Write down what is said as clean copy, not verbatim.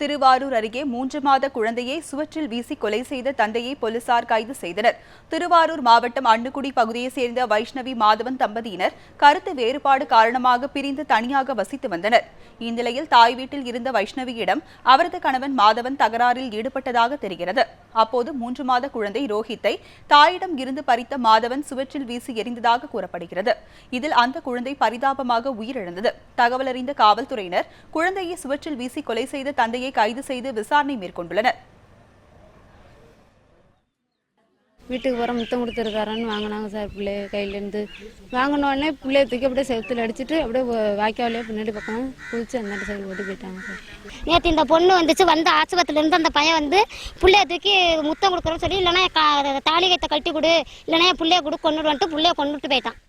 திருவாரூர் அருகே 3 மாத குழந்தையை சுவற்றில் வீசி கொலை செய்த தந்தையை போலீசார் கைது செய்தனர். திருவாரூர் மாவட்டம் அண்டுக்குடி பகுதியைச் சேர்ந்த வைஷ்ணவி மாதவன் தம்பதியினர் கருத்து வேறுபாடு காரணமாக பிரிந்து தனியாக வசித்து வந்தனர். இந்நிலையில் தாய் வீட்டில் இருந்த வைஷ்ணவியிடம் அவரது கணவன் மாதவன் தகராறில் ஈடுபட்டதாக தெரிகிறது. அப்போது 3 மாத குழந்தை ரோஹித்தை தாயிடம் இருந்து பறித்த மாதவன் சுவற்றில் வீசி எறிந்ததாக கூறப்படுகிறது. இதில் அந்த குழந்தை பரிதாபமாக உயிரிழந்தது. தகவல் அறிந்த காவல்துறையினர் குழந்தையை சுவற்றில் வீசி கொலை செய்த தந்தையை கைது செய்து விசாரணை மேற்கொண்டுள்ளனர். வீட்டுக்கு போகிற முத்தம் கொடுத்துருக்காரன்னு வாங்கினாங்க சார். பிள்ளைய கையிலேருந்து வாங்கினோடனே பிள்ளைய தூக்கி அப்படியே செவத்தில் அடிச்சுட்டு அப்படியே வாய்க்காவிலே பின்னாடி பக்கம் குதிச்சு அந்த சைடு ஓட்டி போயிட்டாங்க சார். நேற்று இந்த பொண்ணு வந்துச்சு, வந்து ஆஸ்பத்திரியிலேருந்து அந்த பையன் வந்து பிள்ளைய தூக்கி முத்தம் கொடுக்குறோன்னு சொல்லி, இல்லைன்னா தாலி கைத்தை கட்டி கொடு, இல்லைன்னா என் பிள்ளைய கொடு கொண்டுட்டு வந்துட்டு பிள்ளைய கொண்டுட்டு போயிட்டான்.